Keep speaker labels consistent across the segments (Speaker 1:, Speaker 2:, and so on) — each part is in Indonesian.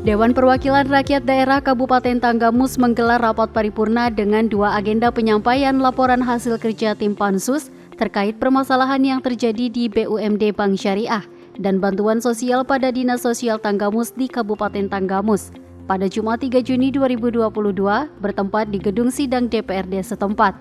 Speaker 1: Dewan Perwakilan Rakyat Daerah Kabupaten Tanggamus menggelar rapat paripurna dengan 2 agenda penyampaian laporan hasil kerja tim Pansus terkait permasalahan yang terjadi di BUMD Bank Syariah dan bantuan sosial pada Dinas Sosial Tanggamus di Kabupaten Tanggamus pada Jumat 3 Juni 2022 bertempat di gedung sidang DPRD setempat.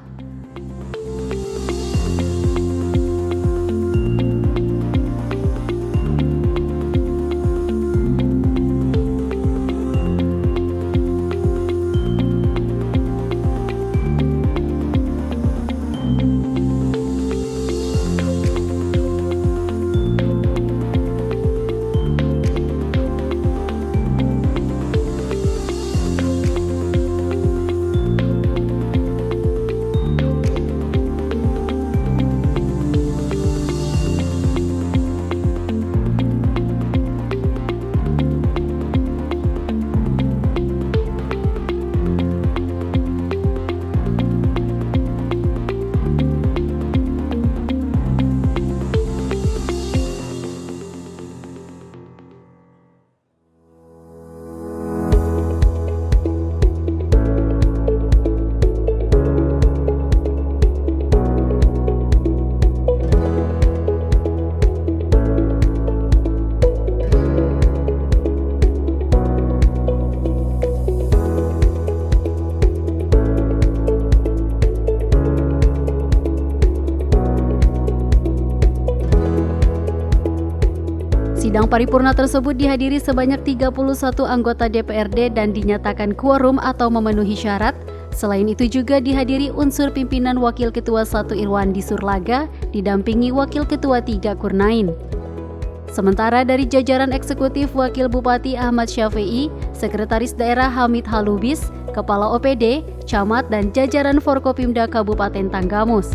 Speaker 1: Sidang paripurna tersebut dihadiri sebanyak 31 anggota DPRD dan dinyatakan quorum atau memenuhi syarat. Selain itu juga dihadiri unsur pimpinan Wakil Ketua 1 Irwandi Surlaga didampingi Wakil Ketua 3 Kurnain. Sementara dari jajaran eksekutif Wakil Bupati Ahmad Syafi'i, Sekretaris Daerah Hamid Halubis, Kepala OPD, Camat dan jajaran Forkopimda Kabupaten Tanggamus.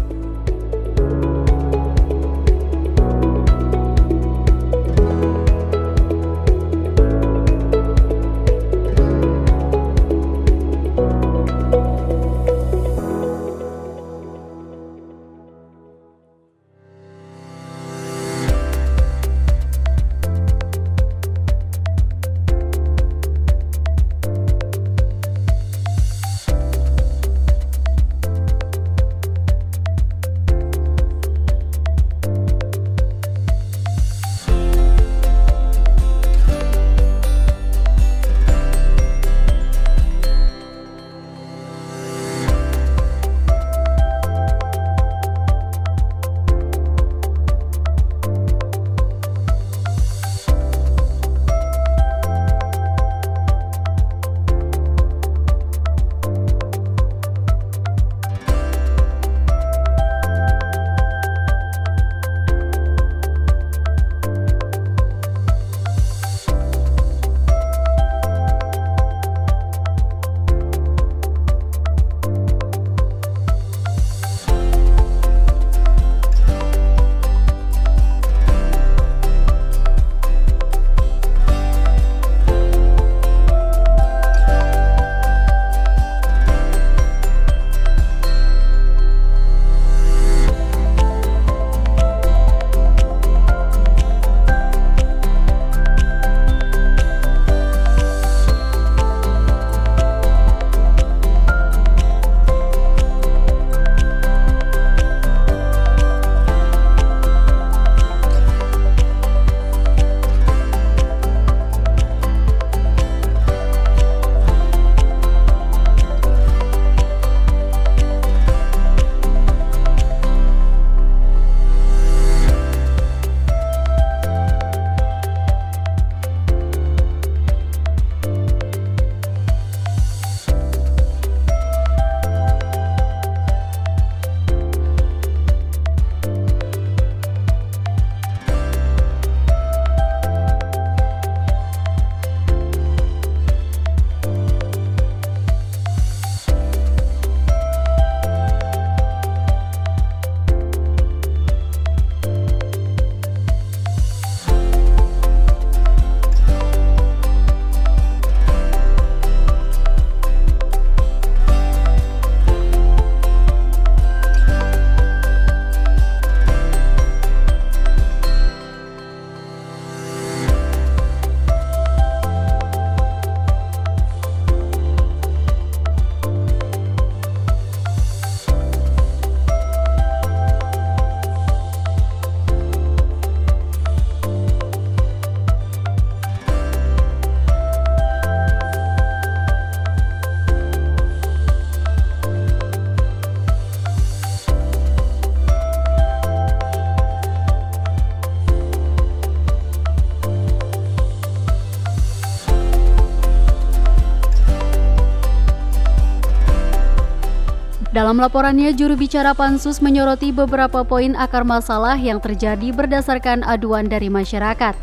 Speaker 1: Dalam laporannya, juru bicara Pansus menyoroti beberapa poin akar masalah yang terjadi berdasarkan aduan dari masyarakat.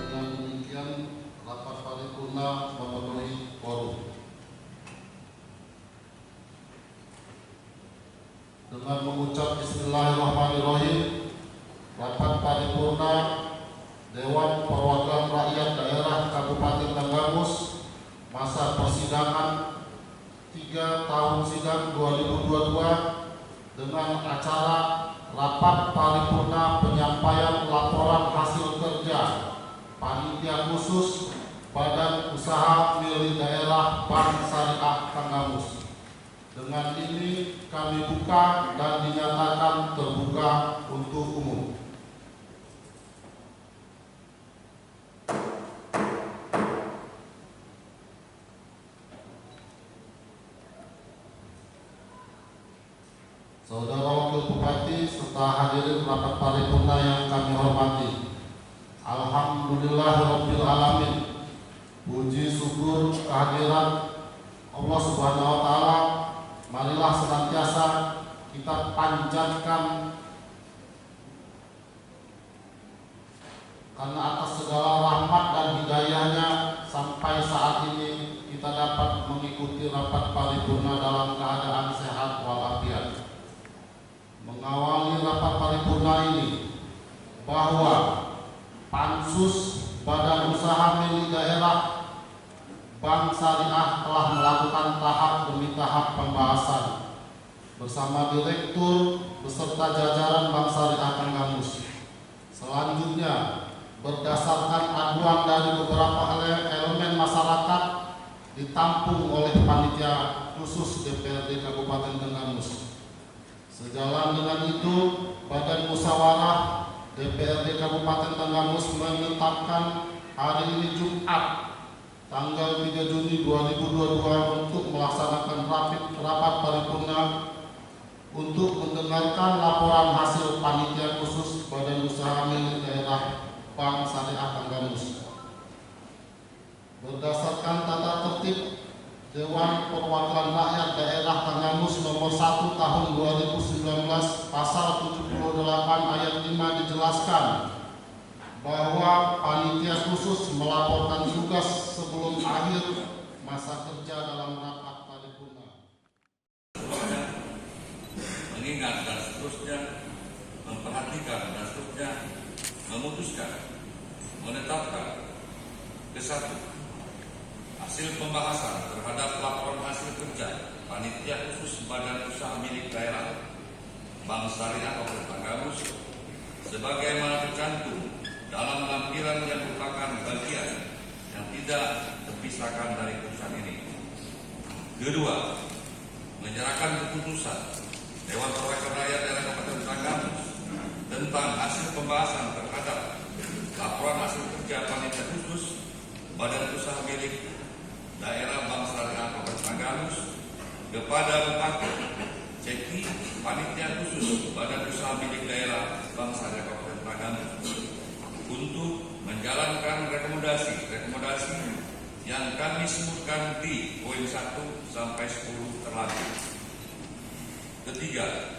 Speaker 2: Dengan demikian, rapat paripurna memenuhi quorum. Dengan mengucap Bismillahirrahmanirrahim, rapat paripurna Dewan Perwakilan Rakyat Daerah Kabupaten Tanggamus masa persidangan 3 tahun sidang 2022 dengan acara rapat paripurna penyampaian laporan hasil kerja panitia khusus Badan Usaha Milik Daerah Bank Syariah Tanggamus. Dengan ini kami buka dan dinyatakan terbuka untuk umum. Saudara Wakil Bupati serta hadirin rapat paripurna yang kami hormati, alhamdulillahirabbil alamin. Puji syukur kehadiran Allah Subhanahu wa taala, marilah senantiasa kita panjatkan karena atas segala rahmat dan hidayahnya sampai saat ini kita dapat mengikuti rapat paripurna dalam keadaan sehat walafiat. Mengawali rapat paripurna ini bahwa Pansus Badan Usaha Milik Daerah Bank Syariah telah melakukan tahap demi tahap pembahasan bersama Direktur beserta jajaran Bank Syariah Tanggamus. Selanjutnya, berdasarkan aduan dari beberapa elemen masyarakat ditampung oleh panitia khusus DPRD Kabupaten Tanggamus. Sejalan dengan itu, Badan Musyawarah DPRD Kabupaten Tanggamus menetapkan hari ini Jumat tanggal 3 Juni 2022 untuk melaksanakan rapat paripurna untuk mendengarkan laporan hasil panitia khusus Badan Usaha Milik Daerah Bank Syariah Tanggamus. Berdasarkan tata tertib Dewan Perwakilan Rakyat Daerah Tanggamus nomor 1 tahun 2019 pasal 78 ayat 5 dijelaskan bahwa panitia khusus melaporkan tugas sebelum akhir masa kerja dalam rapat paripurna.
Speaker 3: Mengingat dan seterusnya, memperhatikan dan seterusnya, memutuskan, menetapkan kesatu hasil pembahasan terhadap laporan hasil kerja panitia khusus Badan Usaha Milik Daerah Bank Syariah Kabupaten Tanggamus sebagaimana tercantum dalam lampiran yang merupakan bagian yang tidak terpisahkan dari putusan ini. Kedua, menyerahkan keputusan Dewan Perwakilan Rakyat Daerah Kabupaten Tanggamus tentang hasil pembahasan terhadap laporan hasil kerja panitia khusus Badan Usaha Milik Daerah Bank Syariah Kabupaten Tanggamus kepada Bupati Ceki panitia khusus Badan Usaha Milik Daerah Bank Syariah Kabupaten Tanggamus untuk menjalankan rekomendasi yang kami sebutkan di poin 1 sampai 10 terlanjur. Ketiga,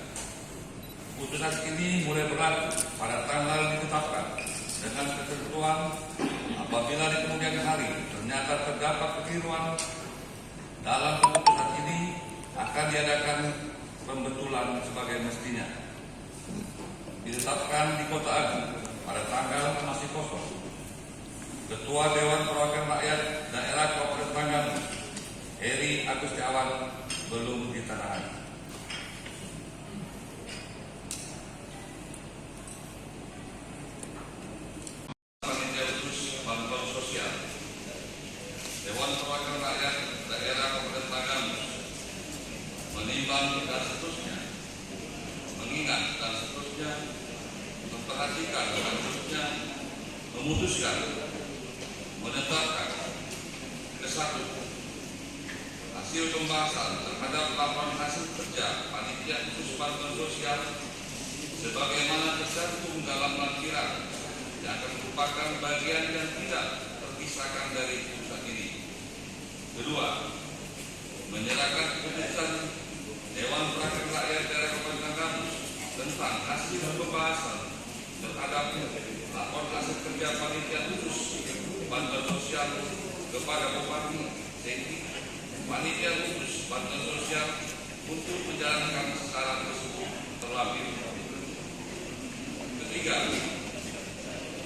Speaker 3: putusan ini mulai berlaku pada tanggal ditetapkan dengan ketentuan apabila di kemudian hari ternyata terdapat kekeliruan dalam keputusan ini akan diadakan pembetulan sebagai mestinya. Ditetapkan di Kota Agung pada tanggal masih kosong. Ketua Dewan Perwakilan Rakyat Daerah Kabupaten Tanggamus Heri Agustiawan belum ditandatangani. Dewan Perwakilan Rakyat Daerah Kabupaten Tanggamus menimbang dan seterusnya, mengingat dan seterusnya, memperhatikan dan seterusnya, memutuskan, menetapkan kesatu hasil pembahasan terhadap laporan hasil kerja panitia khusus bantuan sosial sebagaimana tercantum dalam lampiran yang akan merupakan bagian yang tidak terpisahkan dari putusan ini. Kedua, menyerahkan keputusan panitia khusus bantuan sosial untuk menjalankan syarat tersebut terlebih dahulu. Ketiga,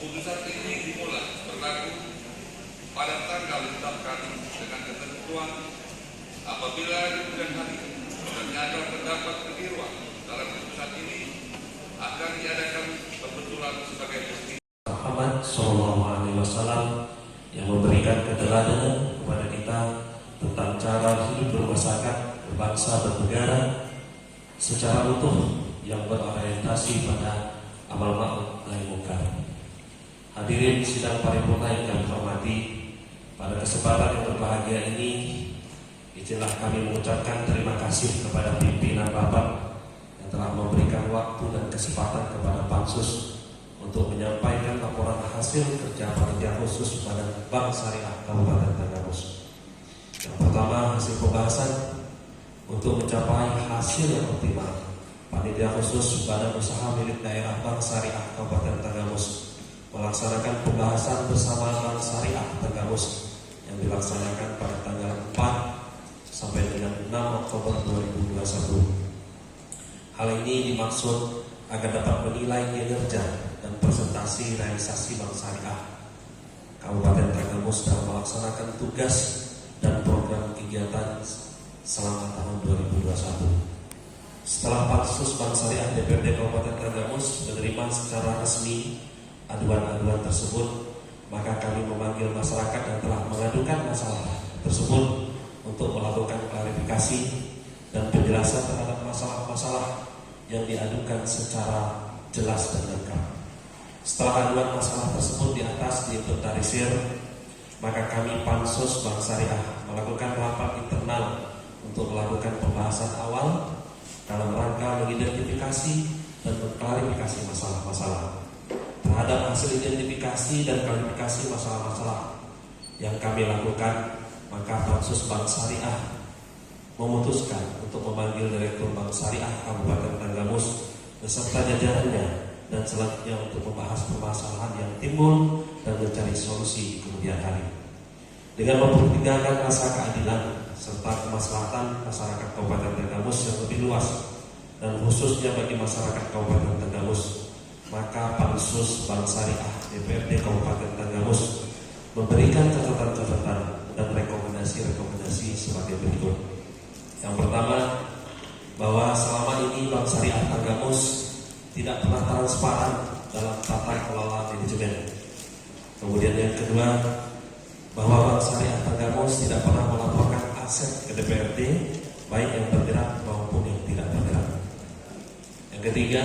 Speaker 3: putusan ini dimulai berlaku pada tanggal ditetapkan dengan ketentuan apabila di kemudian hari ternyata terdapat kekeliruan dalam putusan ini akan diadakan pembetulan sebagai bukti.
Speaker 4: Muhammad SAW yang memberikan keteladanan kepada kita tentang cara hidup bermasyarakat, berbangsa, bernegara secara utuh yang berorientasi pada amal ma'ruf nahi munkar. Hadirin sidang paripurna yang kami hormati, pada kesempatan yang berbahagia ini izinlah kami mengucapkan terima kasih kepada pimpinan rapat yang telah memberikan waktu dan kesempatan kepada Pansus untuk menyampaikan laporan hasil kerja panitia khusus Badan Bank Syariah Kabupaten Tanggamus. Yang pertama, hasil pembahasan untuk mencapai hasil yang optimal. Panitia khusus Badan Usaha Milik Daerah Bank Syariah Kabupaten Tanggamus melaksanakan pembahasan bersama Bank Syariah Tanggamus yang dilaksanakan pada tanggal 4 sampai dengan 6 Oktober 2021. Hal ini dimaksud agar dapat menilai kinerja dan presentasi realisasi Bank Syariah Kabupaten Tanggamus dalam melaksanakan tugas dan program kegiatan selama tahun 2021. Setelah Pansus Bank Syariah DPRD Kabupaten Tanggamus menerima secara resmi aduan-aduan tersebut, maka kami memanggil masyarakat yang telah mengadukan masalah tersebut untuk melakukan klarifikasi dan penjelasan terhadap masalah-masalah yang diadukan secara jelas dan lengkap. Setelah aduan masalah tersebut di atas diinventarisir, maka kami Pansus Bank Syariah melakukan rapat internal untuk melakukan pembahasan awal dalam rangka mengidentifikasi dan mengklarifikasi masalah-masalah. Terhadap hasil identifikasi dan klarifikasi masalah-masalah yang kami lakukan, maka Pansus Bank Syariah memutuskan untuk memanggil Direktur Bank Syariah Kabupaten Tanggamus beserta jajarannya dan selanjutnya untuk membahas permasalahan yang timbul dan mencari solusi di kemudian hari. Dengan mempertimbangkan rasa keadilan serta kemaslahatan masyarakat Kabupaten Tanggamus yang lebih luas dan khususnya bagi masyarakat Kabupaten Tanggamus, maka Pansus Bank Syariah DPRD Kabupaten Tanggamus memberikan catatan-catatan dan rekomendasi-rekomendasi sebagai berikut. Yang pertama, bahwa selama ini Bank Syariah Tanggamus tidak pernah transparan dalam tata kelola manajemen. Kemudian yang kedua, bahwa Bank Syariah Tanggamus tidak pernah melaporkan aset ke DPRD, baik yang bergerak maupun yang tidak bergerak. Yang ketiga,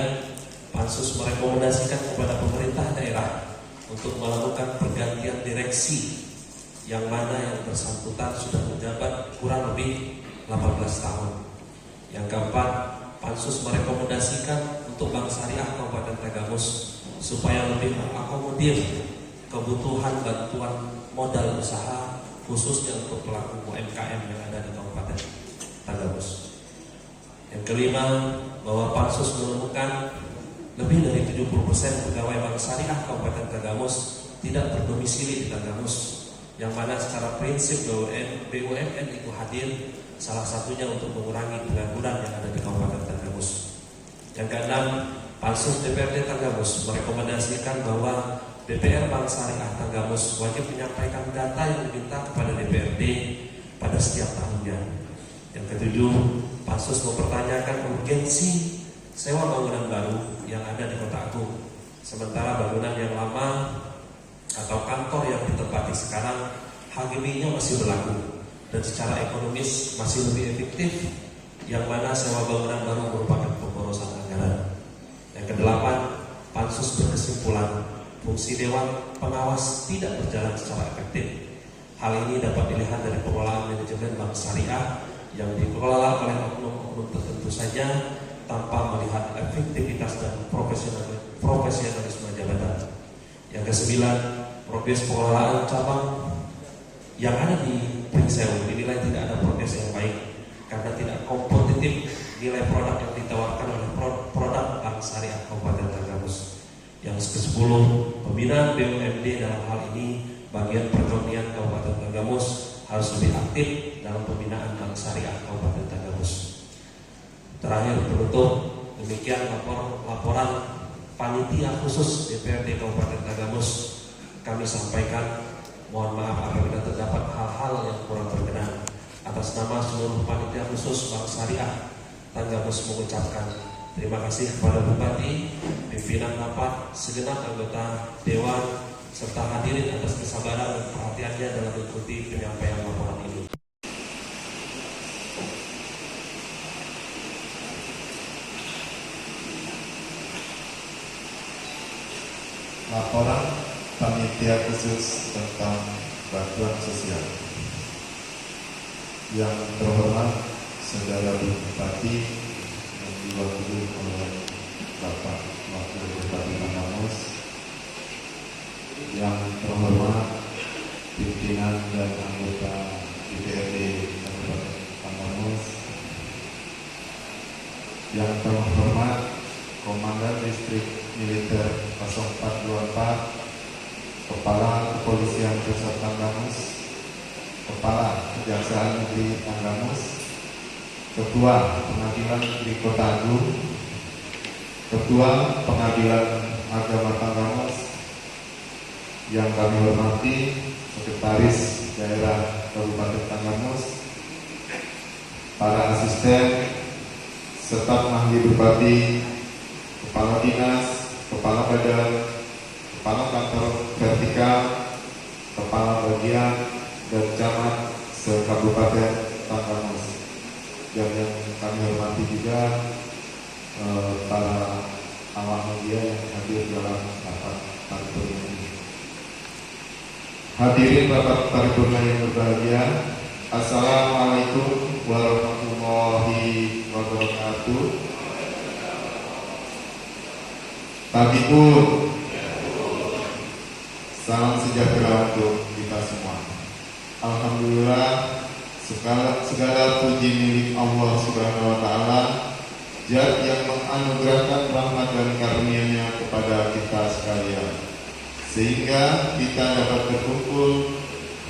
Speaker 4: Pansus merekomendasikan kepada pemerintah daerah untuk melakukan pergantian direksi, yang mana yang bersangkutan sudah menjabat kurang lebih 18 tahun. Yang keempat, Pansus merekomendasikan untuk Bank Syariah Kabupaten Tanggamus supaya lebih mengakomodir kebutuhan bantuan modal usaha khususnya untuk pelaku UMKM yang ada di Kabupaten Tanggamus. Yang kelima, bahwa Pansus menemukan lebih dari 70% pegawai Bank Syariah Kabupaten Tanggamus tidak berdomisili di Tanggamus, yang mana secara prinsip BUMN itu hadir, salah satunya untuk mengurangi pengangguran yang ada di Kabupaten Tanggamus. Yang keenam, Pansus DPRD Tanggamus merekomendasikan bahwa DPR Bank Syariah Tanggamus wajib menyampaikan data yang diminta kepada DPRD pada setiap tahunnya. Yang ketujuh, Pansus mempertanyakan urgensi sewa bangunan baru yang ada di Kota Agung, sementara bangunan yang lama atau kantor yang ditempati sekarang HGB-nya masih berlaku dan secara ekonomis masih lebih efektif, yang mana sewa bangunan baru merupakan pemborosan anggaran. Yang kedelapan, Pansus berkesimpulan fungsi Dewan Pengawas tidak berjalan secara efektif. Hal ini dapat dilihat dari pengelolaan manajemen Bank Syariah yang dikelola oleh oknum-oknum tertentu saja tanpa melihat efektivitas dan profesionalisme jabatan. Yang kesembilan, progres pengelolaan cabang yang ada di Pringsewu dinilai tidak ada progres yang baik karena tidak kompetitif nilai produk yang ditawarkan oleh produk Bank Syariah Kabupaten Tanggamus. Yang ke-10, pembinaan BUMD dalam hal ini bagian perekonomian Kabupaten Tanggamus harus lebih aktif dalam pembinaan Syariah Kabupaten Tanggamus. Terakhir penutup, demikian laporan panitia khusus DPRD Kabupaten Tanggamus kami sampaikan. Mohon maaf apabila terdapat hal-hal yang kurang berkenan. Atas nama seluruh panitia khusus Bank Syariah Tanggamus mengucapkan terima kasih kepada Bupati, pimpinan rapat, segenap anggota Dewan, serta hadirin atas kesabaran dan perhatiannya dalam mengikuti penyampaian laporan ini.
Speaker 5: Laporan panitia khusus tentang bantuan sosial. Yang terhormat Saudara Bupati yang diwakili oleh Bapak Wakil Bupati Tanggamus, yang terhormat pimpinan dan anggota DPRD Kabupaten Tanggamus, yang terhormat Komandan Distrik Militer 0424, Kepala Kepolisian Pusat Tanggamus, Kepala Kejaksaan Negeri Tanggamus, Ketua Pengadilan Negeri Kota Agung, Ketua Pengadilan Agama Tanggamus, yang kami hormati Sekretaris Daerah Kabupaten Tanggamus, para asisten, staf ahli Bupati, Kepala Dinas, Kepala Badan, Kepala Kantor Vertikal, Kepala Bagian, dan Camat se-Kabupaten Tanggamus. Dan yang kami hormati juga para awak media yang hadir dalam rapat paripurna ini. Hadirin rapat paripurna yang berbahagia, Assalamualaikum warahmatullahi wabarakatuh. Tabipun, salam sejahtera untuk kita semua. Alhamdulillah, segala puji milik Allah Subhanahu wa Ta'ala, Zat yang menganugerahkan rahmat dan karunia-Nya kepada kita sekalian, sehingga kita dapat berkumpul,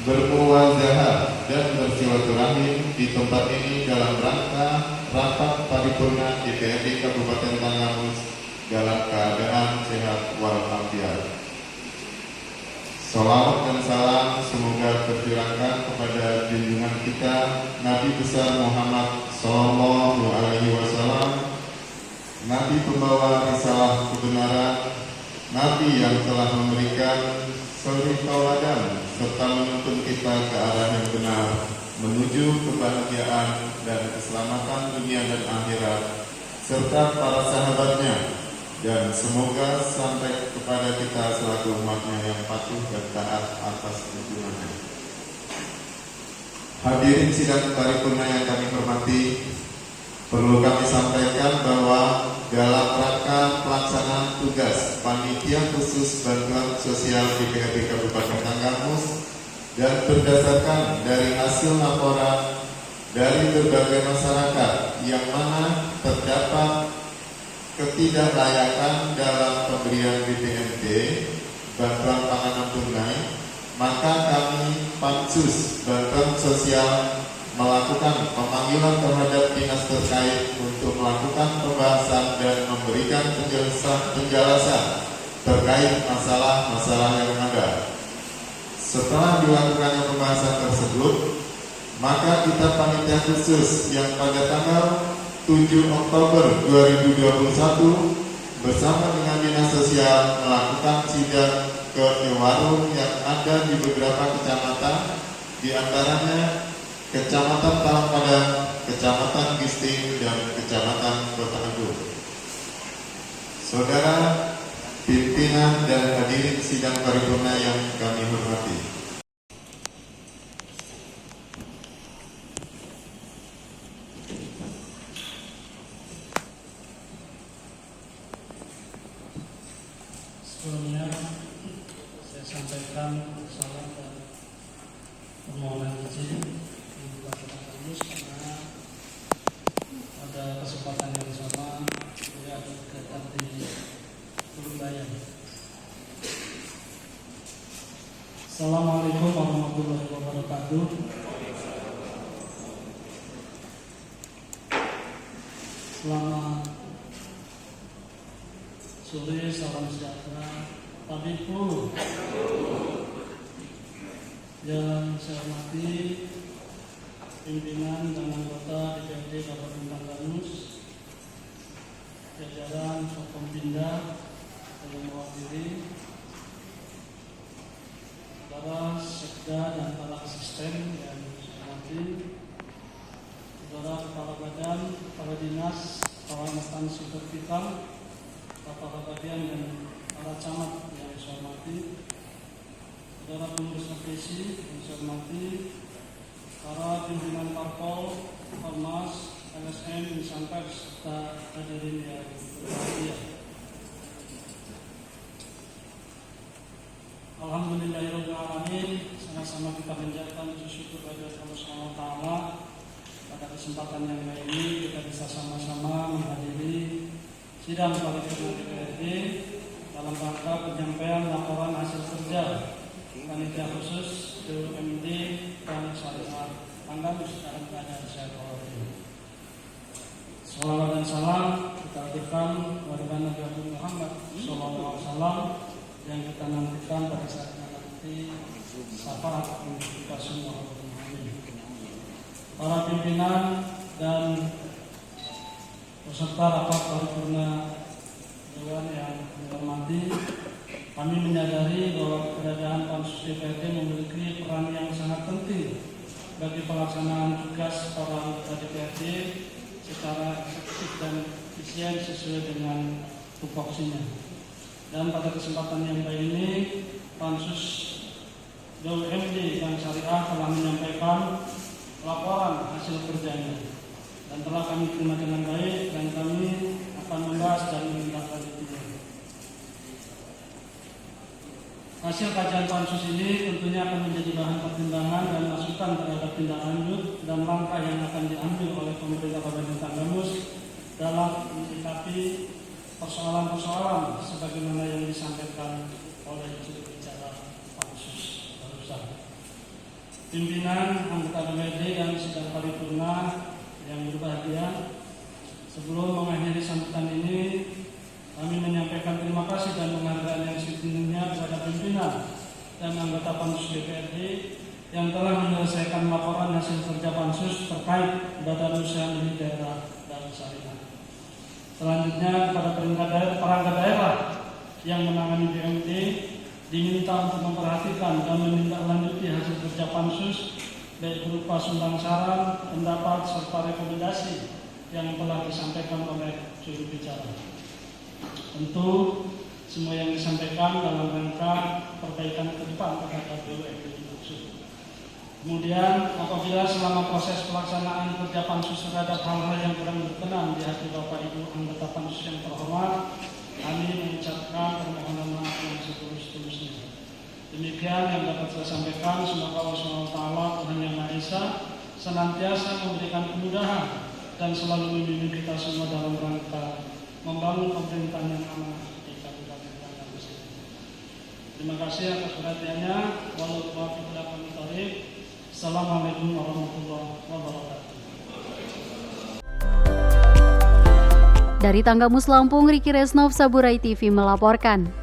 Speaker 5: bermuwazahah dan bersilaturahim di tempat ini dalam rangka rapat paripurna DPRD Kabupaten Tanggamus dalam keadaan sehat walafiat. Salawat dan salam semoga tercurahkan kepada junjungan kita Nabi besar Muhammad Sallallahu Alaihi Wasallam, Nabi pembawa risalah kebenaran, Nabi yang telah memberikan suri tauladan serta menuntun kita ke arah yang benar, menuju kebahagiaan dan keselamatan dunia dan akhirat, serta para sahabatnya, dan semoga sampai kepada kita selaku umatnya yang patuh dan taat atas tuntunannya. Hadirin sidang paripurna yang kami hormati, perlu kami sampaikan bahwa dalam rangka pelaksanaan tugas Panitia Khusus Bantuan Sosial DPRD Kabupaten Tanggamus dan berdasarkan dari hasil laporan dari berbagai masyarakat yang mana terdapat ketidaklayakan dalam pemberian BPNT bantuan pangan tunai, maka kami Pansus Bantuan Sosial melakukan pemanggilan terhadap dinas terkait untuk melakukan pembahasan dan memberikan penjelasan terkait masalah-masalah yang ada. Setelah dilakukannya pembahasan tersebut, maka kita panitia khusus yang pada tanggal 7 Oktober 2021 bersama dengan Dinas Sosial melakukan sidak ke warung yang ada di beberapa kecamatan, di antaranya Kecamatan Palangpadang, Kecamatan Gisting, dan Kecamatan Kota Agung. Saudara pimpinan dan hadirin sidang paripurna yang kami hormati,
Speaker 6: sebelumnya saya sampaikan salam dan permohonan izin Bupati Tanggamus karena pada kesempatan yang sama saya ada kegiatan di Surabaya. Assalamualaikum warahmatullahi wabarakatuh. Selamat sore, salam sejahtera. Tabibku yang saya hormati pimpinan dan anggota DPRD Kabupaten Tanggamus, jajaran Forkompinda yang mewakili, saudara sekda dan para asisten yang saya hormati, saudara kepala badan, kepala dinas, kepala instansi vertikal, kepala bagian dan para camat yang saya hormati, saudara pengurus APC yang saya hormati, para pimpinan parpol, ormas, LSM, Insan Pers, serta hadirin yang berbahagia. Alhamdulillahirrahmanirrahim. Sama-sama kita panjatkan syukur kepada Allah SWT. Pada kesempatan yang lain ini kita bisa sama-sama menghadiri sidang paripurna DPRD dalam rangka penyampaian laporan hasil kerja panitia khusus BUMD dan Syariah Tanggamus dalam keadaan sehat walafiat. Salawat dan salam kita aturkan kepada Nabi Muhammad SAW yang kita nantikan pada saat nanti syafaat untuk kita semua. Para pimpinan dan peserta rapat paripurna Dewan yang dihormati, kami menyadari bahwa keberadaan Pansus DPRD memiliki peran yang sangat penting bagi pelaksanaan tugas para anggota DPRD secara efektif dan efisien sesuai dengan tupoksinya. Dan pada kesempatan yang baik ini, Pansus BUMD dan Syariah telah menyampaikan laporan hasil kerjanya dan telah kami terima dengan baik, dan kami akan membahas dan menindaklanjutinya. Hasil kajian Pansus ini tentunya akan menjadi bahan pertimbangan dan masukan terhadap tindak lanjut dan langkah yang akan diambil oleh pemerintah Kabupaten Tanggamus dalam menyikapi persoalan-persoalan sebagaimana yang disampaikan oleh juru bicara Pansus barusan. Pimpinan anggota DPRD dan sidang paripurna yang berbahagia, sebelum mengakhiri sambutan ini, kami menyampaikan terima kasih dan penghargaan yang setingginya kepada pimpinan dan anggota Pansus DPRD yang telah menyelesaikan laporan hasil kerja Pansus terkait badan usaha milik daerah dan syariah. Selanjutnya kepada perangkat daerah yang menangani BUMD diminta untuk memperhatikan dan menindaklanjuti hasil kerja Pansus baik berupa sumbang saran, pendapat serta rekomendasi yang telah disampaikan oleh juru bicara. Tentu semua yang disampaikan dalam rangka perbaikan ke depan terhadap BUMD dimaksud. Kemudian apabila selama proses pelaksanaan kerja Pansus terhadap hal-hal yang kurang berkenan di hati Bapak Ibu anggota Pansus yang terhormat, kami mengucapkan permohonan maaf yang setulus-tulusnya. Demikian yang dapat saya sampaikan. Semoga Allah SWT Tuhan Yang Maha Esa senantiasa memberikan kemudahan dan selalu membimbing kita semua dalam rangka membangun pemerintahan yang amanah di Kabupaten Tanggamus. Terima kasih atas perhatiannya. Assalamualaikum warahmatullahi wabarakatuh.
Speaker 1: Dari Tanggamus Lampung, Riki Resnov, Saburai TV melaporkan.